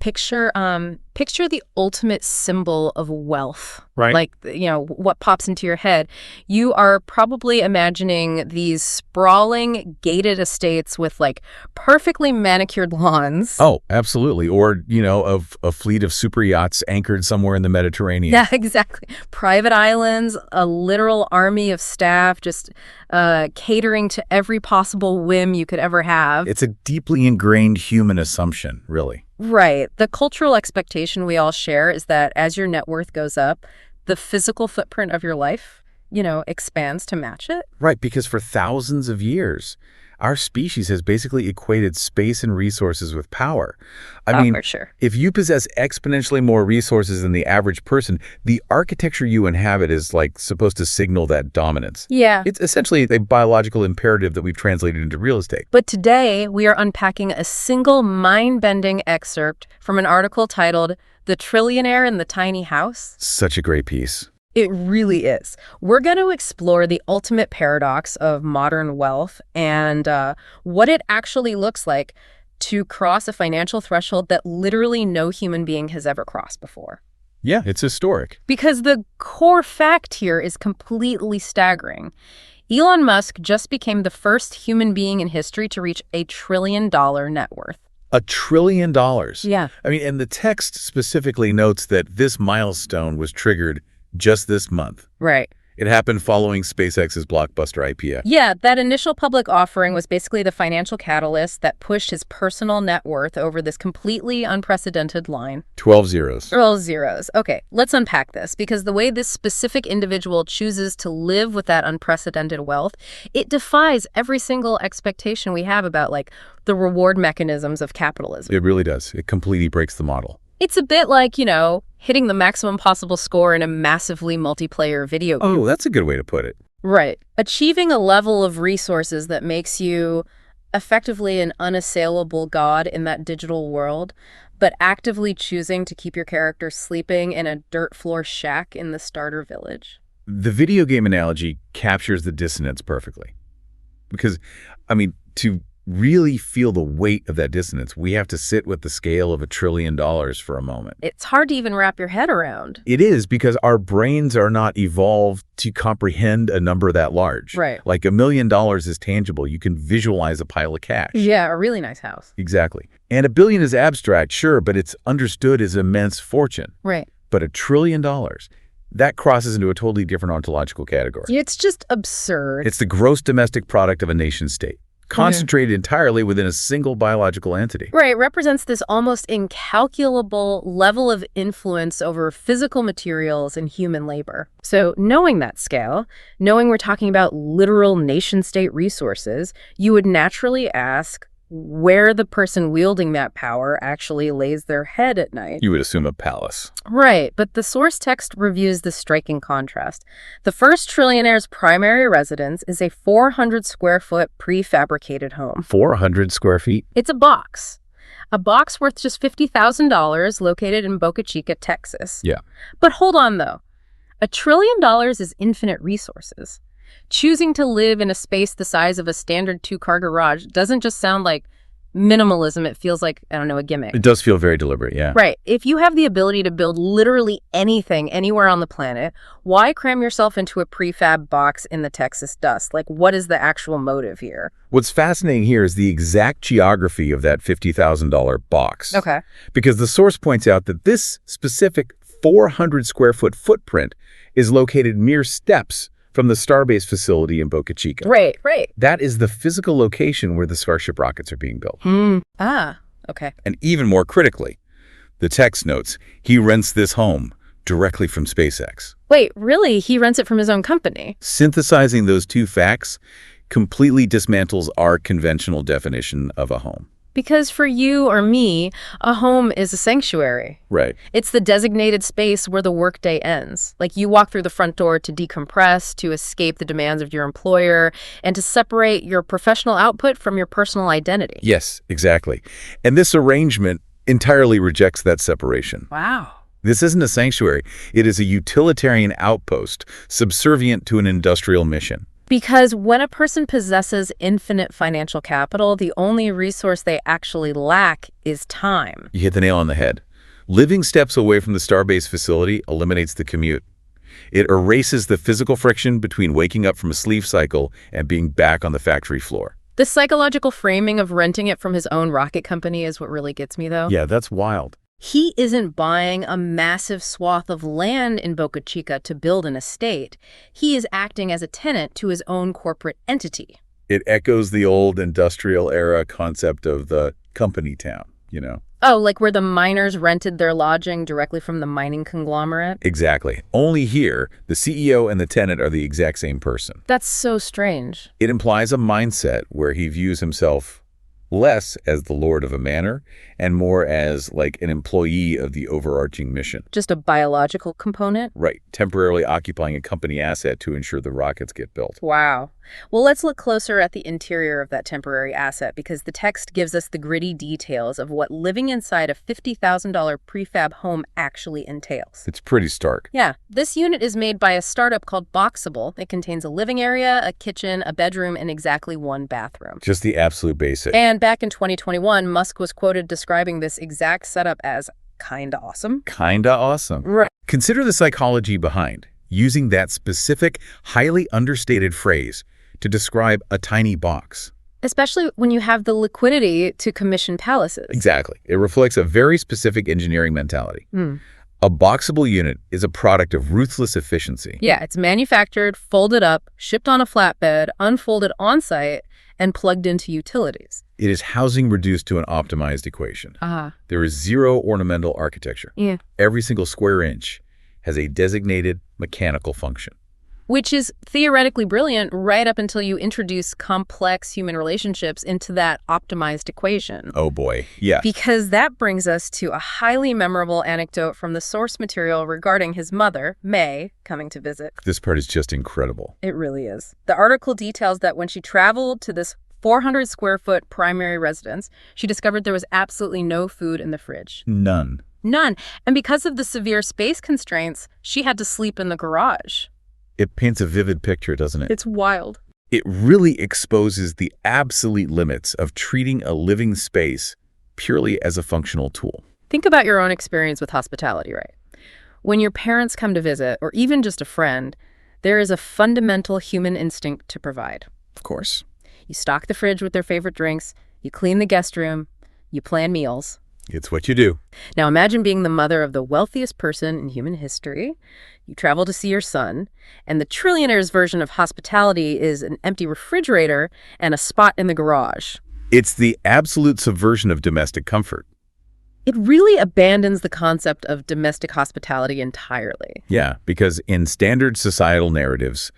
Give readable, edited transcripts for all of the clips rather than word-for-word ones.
Picture the ultimate symbol of wealth. Right. Like, what pops into your head. You are probably imagining these sprawling gated estates with like perfectly manicured lawns. Oh, absolutely. Or, of a fleet of super yachts anchored somewhere in the Mediterranean. Yeah, exactly. Private islands, a literal army of staff just catering to every possible whim you could ever have. It's a deeply ingrained human assumption, really. Right. The cultural expectation we all share is that as your net worth goes up, the physical footprint of your life, expands to match it. Right, because for thousands of years, our species has basically equated space and resources with power. I mean, for sure. If you possess exponentially more resources than the average person, the architecture you inhabit is supposed to signal that dominance. Yeah. It's essentially a biological imperative that we've translated into real estate. But today, we are unpacking a single mind-bending excerpt from an article titled "The Trillionaire in the Tiny House." Such a great piece. It really is. We're going to explore the ultimate paradox of modern wealth and what it actually looks like to cross a financial threshold that literally no human being has ever crossed before. Yeah, it's historic. Because the core fact here is completely staggering. Elon Musk just became the first human being in history to reach $1 trillion net worth. $1 trillion. Yeah. I mean, and the text specifically notes that this milestone was triggered just this month. Right. It happened following SpaceX's blockbuster IPO. Yeah, that initial public offering was basically the financial catalyst that pushed his personal net worth over this completely unprecedented line. 12 zeros. 12 zeros. Okay, let's unpack this, because the way this specific individual chooses to live with that unprecedented wealth, it defies every single expectation we have about, the reward mechanisms of capitalism. It really does. It completely breaks the model. It's a bit like, hitting the maximum possible score in a massively multiplayer video game. Oh, that's a good way to put it. Right. Achieving a level of resources that makes you effectively an unassailable god in that digital world, but actively choosing to keep your character sleeping in a dirt floor shack in the starter village. The video game analogy captures the dissonance perfectly. Because, to really feel the weight of that dissonance, we have to sit with the scale of $1 trillion for a moment. It's hard to even wrap your head around. It is, because our brains are not evolved to comprehend a number that large. Right. Like $1 million is tangible. You can visualize a pile of cash. Yeah, a really nice house. Exactly. And $1 billion is abstract, sure, but it's understood as immense fortune. Right. But $1 trillion, that crosses into a totally different ontological category. It's just absurd. It's the gross domestic product of a nation state, concentrated entirely within a single biological entity. Right, represents this almost incalculable level of influence over physical materials and human labor. So knowing that scale, knowing we're talking about literal nation-state resources, you would naturally ask where the person wielding that power actually lays their head at night. You would assume a palace. Right, but the source text reviews the striking contrast. The first trillionaire's primary residence is a 400-square-foot prefabricated home. 400 square feet? It's a box worth just $50,000 located in Boca Chica, Texas. Yeah. But hold on, though. $1 trillion is infinite resources. Choosing to live in a space the size of a standard 2-car garage doesn't just sound like minimalism. It feels like, a gimmick. It does feel very deliberate, yeah. Right. If you have the ability to build literally anything anywhere on the planet, why cram yourself into a prefab box in the Texas dust? What is the actual motive here? What's fascinating here is the exact geography of that $50,000 box. Okay. Because the source points out that this specific 400-square-foot footprint is located mere steps from the Starbase facility in Boca Chica. Right. That is the physical location where the Starship rockets are being built. Okay. And even more critically, the text notes, he rents this home directly from SpaceX. Wait, really? He rents it from his own company? Synthesizing those two facts completely dismantles our conventional definition of a home. Because for you or me, a home is a sanctuary. Right. It's the designated space where the workday ends. You walk through the front door to decompress, to escape the demands of your employer, and to separate your professional output from your personal identity. Yes, exactly. And this arrangement entirely rejects that separation. Wow. This isn't a sanctuary. It is a utilitarian outpost subservient to an industrial mission. Because when a person possesses infinite financial capital, the only resource they actually lack is time. You hit the nail on the head. Living steps away from the Starbase facility eliminates the commute. It erases the physical friction between waking up from a sleep cycle and being back on the factory floor. The psychological framing of renting it from his own rocket company is what really gets me, though. Yeah, that's wild. He isn't buying a massive swath of land in Boca Chica to build an estate. He is acting as a tenant to his own corporate entity. It echoes the old industrial era concept of the company town, Oh, like where the miners rented their lodging directly from the mining conglomerate? Exactly. Only here, the CEO and the tenant are the exact same person. That's so strange. It implies a mindset where he views himself less as the lord of a manor and more as like an employee of the overarching mission. Just a biological component? Right, temporarily occupying a company asset to ensure the rockets get built. Wow. Well, let's look closer at the interior of that temporary asset because the text gives us the gritty details of what living inside a $50,000 prefab home actually entails. It's pretty stark. Yeah. This unit is made by a startup called Boxable. It contains a living area, a kitchen, a bedroom, and exactly one bathroom. Just the absolute basic. And back in 2021, Musk was quoted describing this exact setup as kinda awesome. Kinda awesome. Right. Consider the psychology behind using that specific, highly understated phrase to describe a tiny box. Especially when you have the liquidity to commission palaces. Exactly. It reflects a very specific engineering mentality. A boxable unit is a product of ruthless efficiency. Yeah, it's manufactured, folded up, shipped on a flatbed, unfolded on-site, and plugged into utilities. It is housing reduced to an optimized equation. There is zero ornamental architecture. Yeah. Every single square inch has a designated mechanical function. Which is theoretically brilliant right up until you introduce complex human relationships into that optimized equation. Oh boy, yeah. Because that brings us to a highly memorable anecdote from the source material regarding his mother, May, coming to visit. This part is just incredible. It really is. The article details that when she traveled to this 400 square foot primary residence, she discovered there was absolutely no food in the fridge. None. And because of the severe space constraints, she had to sleep in the garage. It paints a vivid picture, doesn't it? It's wild. It really exposes the absolute limits of treating a living space purely as a functional tool. Think about your own experience with hospitality, right? When your parents come to visit, or even just a friend, there is a fundamental human instinct to provide. Of course. You stock the fridge with their favorite drinks, you clean the guest room, you plan meals. It's what you do. Now imagine being the mother of the wealthiest person in human history. You travel to see your son, and the Trillionaire's version of hospitality is an empty refrigerator and a spot in the garage. It's the absolute subversion of domestic comfort. It really abandons the concept of domestic hospitality entirely. Yeah, because in standard societal narratives,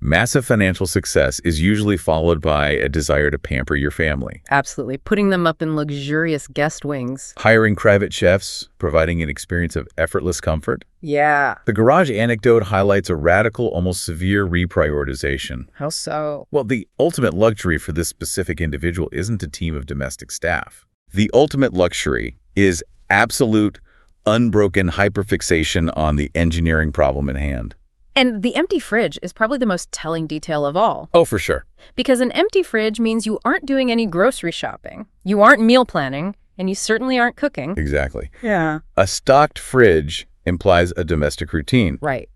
massive financial success is usually followed by a desire to pamper your family. Absolutely. Putting them up in luxurious guest wings. Hiring private chefs, providing an experience of effortless comfort. Yeah. The garage anecdote highlights a radical, almost severe reprioritization. How so? Well, the ultimate luxury for this specific individual isn't a team of domestic staff. The ultimate luxury is absolute, unbroken hyperfixation on the engineering problem at hand. And the empty fridge is probably the most telling detail of all. Oh, for sure. Because an empty fridge means you aren't doing any grocery shopping, you aren't meal planning, and you certainly aren't cooking. Exactly. Yeah. A stocked fridge implies a domestic routine. Right.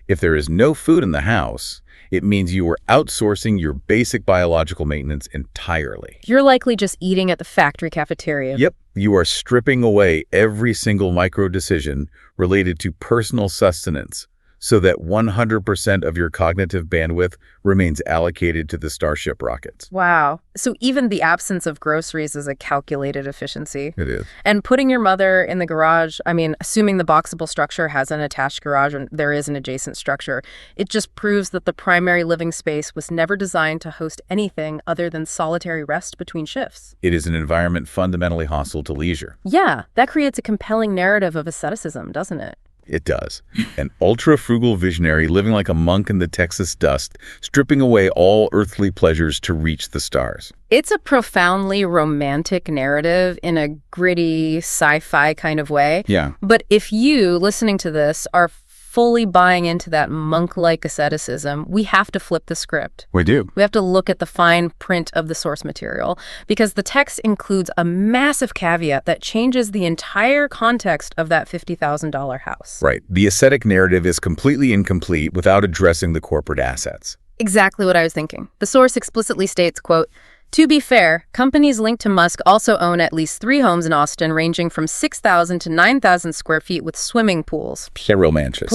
If there is no food in the house, it means you are outsourcing your basic biological maintenance entirely. You're likely just eating at the factory cafeteria. Yep. You are stripping away every single micro decision related to personal sustenance, so that 100% of your cognitive bandwidth remains allocated to the Starship rockets. Wow. So even the absence of groceries is a calculated efficiency. It is. And putting your mother in the garage, I mean, assuming the boxable structure has an attached garage and there is an adjacent structure, it just proves that the primary living space was never designed to host anything other than solitary rest between shifts. It is an environment fundamentally hostile to leisure. Yeah, that creates a compelling narrative of asceticism, doesn't it? It does. An ultra-frugal visionary living like a monk in the Texas dust, stripping away all earthly pleasures to reach the stars. It's a profoundly romantic narrative in a gritty sci-fi kind of way. Yeah. But if you, listening to this, are fully buying into that monk-like asceticism, we have to flip the script. We do. We have to look at the fine print of the source material because the text includes a massive caveat that changes the entire context of that $50,000 house. Right. The ascetic narrative is completely incomplete without addressing the corporate assets. Exactly what I was thinking. The source explicitly states, quote, "To be fair, companies linked to Musk also own at least 3 homes in Austin ranging from 6,000 to 9,000 square feet with swimming pools." Plural mansions.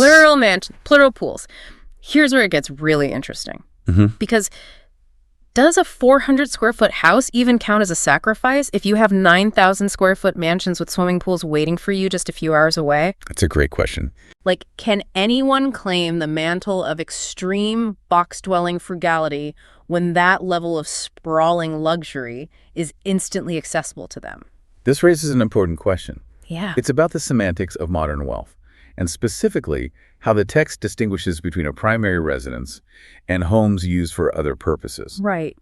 Plural pools. Here's where it gets really interesting. Because does a 400 square foot house even count as a sacrifice if you have 9,000 square foot mansions with swimming pools waiting for you just a few hours away? That's a great question. Like, can anyone claim the mantle of extreme box-dwelling frugality when that level of sprawling luxury is instantly accessible to them? This raises an important question. Yeah. It's about the semantics of modern wealth, and specifically how the text distinguishes between a primary residence and homes used for other purposes. Right.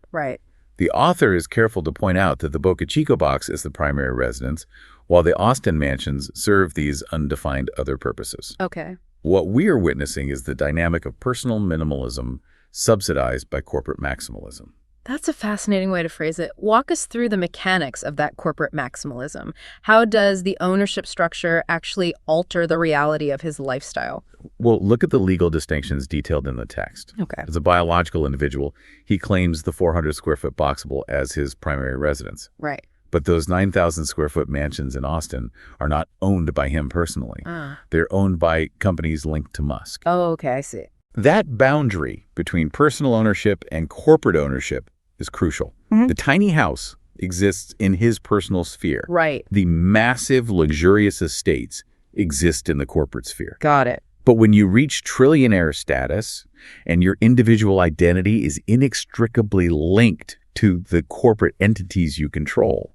The author is careful to point out that the Boca Chica box is the primary residence, while the Austin mansions serve these undefined other purposes. Okay. What we are witnessing is the dynamic of personal minimalism subsidized by corporate maximalism. That's a fascinating way to phrase it. Walk us through the mechanics of that corporate maximalism. How does the ownership structure actually alter the reality of his lifestyle? Well, look at the legal distinctions detailed in the text. Okay. As a biological individual, he claims the 400 square foot boxable as his primary residence. Right. But those 9,000 square foot mansions in Austin are not owned by him personally. They're owned by companies linked to Musk. Oh, okay, I see. That boundary between personal ownership and corporate ownership is crucial. The tiny house exists in his personal sphere. Right. The massive, luxurious estates exist in the corporate sphere. Got it. But when you reach trillionaire status and your individual identity is inextricably linked to the corporate entities you control,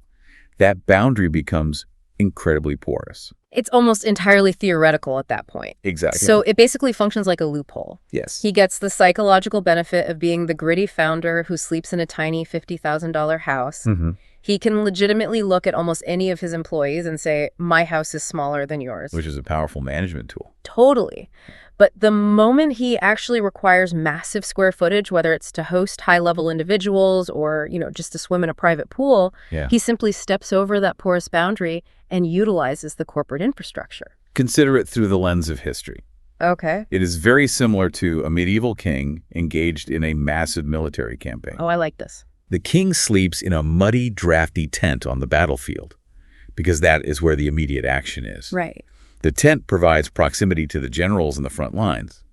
that boundary becomes incredibly porous. It's almost entirely theoretical at that point. Exactly. So it basically functions like a loophole. Yes. He gets the psychological benefit of being the gritty founder who sleeps in a tiny $50,000 house. He can legitimately look at almost any of his employees and say, my house is smaller than yours. Which is a powerful management tool. Totally. But the moment he actually requires massive square footage, whether it's to host high-level individuals or, just to swim in a private pool, he simply steps over that porous boundary and utilizes the corporate infrastructure. Consider it through the lens of history. Okay. It is very similar to a medieval king engaged in a massive military campaign. Oh, I like this. The king sleeps in a muddy, drafty tent on the battlefield because that is where the immediate action is. Right. The tent provides proximity to the generals in the front lines.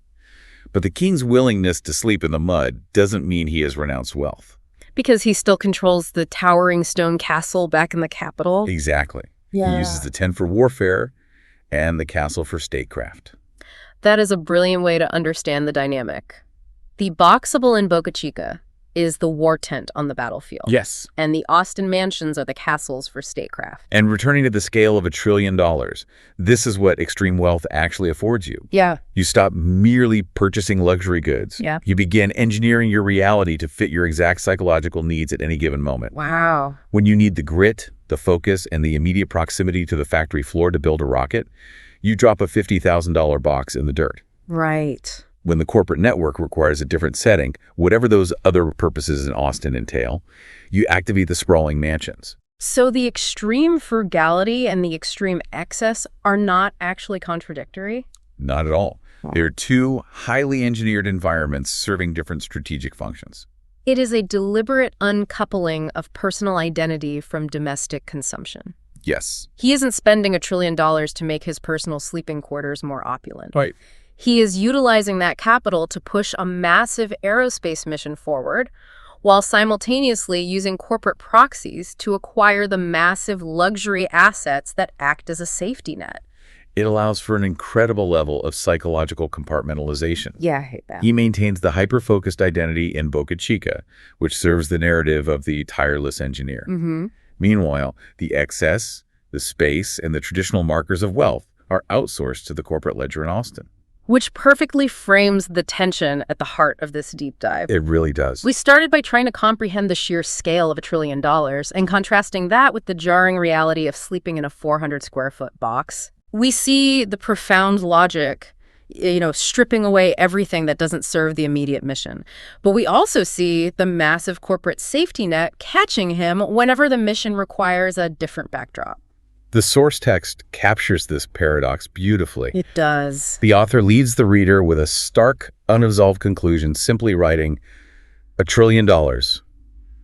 But the king's willingness to sleep in the mud doesn't mean he has renounced wealth. Because he still controls the towering stone castle back in the capital? Exactly. Yeah. He uses the tent for warfare and the castle for statecraft. That is a brilliant way to understand the dynamic. The boxable in Boca Chica is the war tent on the battlefield. Yes. And the Austin mansions are the castles for statecraft. And returning to the scale of $1 trillion, this is what extreme wealth actually affords you. Yeah. You stop merely purchasing luxury goods. Yeah. You begin engineering your reality to fit your exact psychological needs at any given moment. Wow. When you need the grit, the focus, and the immediate proximity to the factory floor to build a rocket, you drop a $50,000 box in the dirt. Right. When the corporate network requires a different setting, whatever those other purposes in Austin entail, you activate the sprawling mansions. So the extreme frugality and the extreme excess are not actually contradictory? Not at all. They are two highly engineered environments serving different strategic functions. It is a deliberate uncoupling of personal identity from domestic consumption. Yes. He isn't spending $1 trillion to make his personal sleeping quarters more opulent. Right. He is utilizing that capital to push a massive aerospace mission forward, while simultaneously using corporate proxies to acquire the massive luxury assets that act as a safety net. It allows for an incredible level of psychological compartmentalization. Yeah, I hate that. He maintains the hyper-focused identity in Boca Chica, which serves the narrative of the tireless engineer. Meanwhile, the excess, the space, and the traditional markers of wealth are outsourced to the corporate ledger in Austin. Which perfectly frames the tension at the heart of this deep dive. It really does. We started by trying to comprehend the sheer scale of $1 trillion and contrasting that with the jarring reality of sleeping in a 400 square foot box. We see the profound logic stripping away everything that doesn't serve the immediate mission. But we also see the massive corporate safety net catching him whenever the mission requires a different backdrop. The source text captures this paradox beautifully. It does. The author leaves the reader with a stark, unresolved conclusion, simply writing, $1 trillion,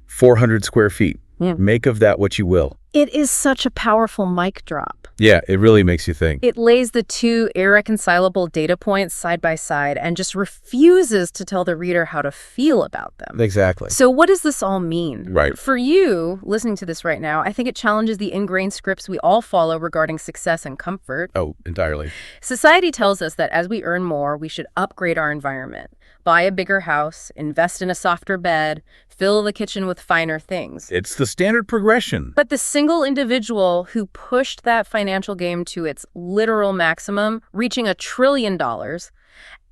400 square feet. Make of that what you will. It is such a powerful mic drop. Yeah, it really makes you think. It lays the two irreconcilable data points side by side and just refuses to tell the reader how to feel about them. Exactly. So what does this all mean? Right. For you, listening to this right now, I think it challenges the ingrained scripts we all follow regarding success and comfort. Oh, entirely. Society tells us that as we earn more, we should upgrade our environment. Buy a bigger house, invest in a softer bed, fill the kitchen with finer things. It's the standard progression. But the single individual who pushed that financial game to its literal maximum, reaching $1 trillion,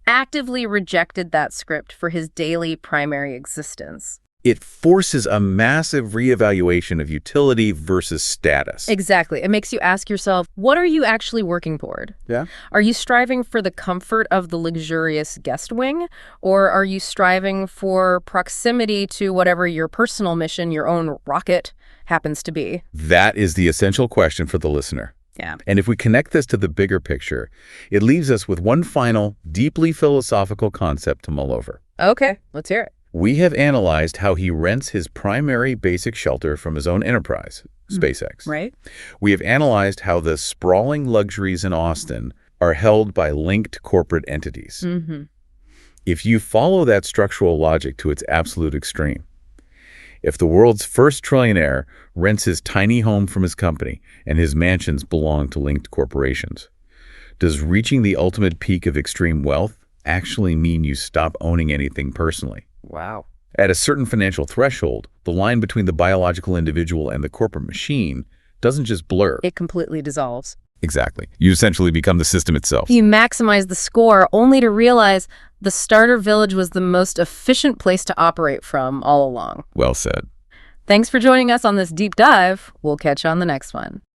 actively rejected that script for his daily primary existence. It forces a massive reevaluation of utility versus status. Exactly. It makes you ask yourself, what are you actually working toward? Yeah. Are you striving for the comfort of the luxurious guest wing? Or are you striving for proximity to whatever your personal mission, your own rocket, happens to be? That is the essential question for the listener. Yeah. And if we connect this to the bigger picture, it leaves us with one final, deeply philosophical concept to mull over. Okay, let's hear it. We have analyzed how he rents his primary basic shelter from his own enterprise, SpaceX. Right. We have analyzed how the sprawling luxuries in Austin are held by linked corporate entities. If you follow that structural logic to its absolute extreme, if the world's first trillionaire rents his tiny home from his company and his mansions belong to linked corporations, does reaching the ultimate peak of extreme wealth actually mean you stop owning anything personally? Wow. At a certain financial threshold, the line between the biological individual and the corporate machine doesn't just blur. It completely dissolves. Exactly. You essentially become the system itself. You maximize the score only to realize the starter village was the most efficient place to operate from all along. Well said. Thanks for joining us on this deep dive. We'll catch you on the next one.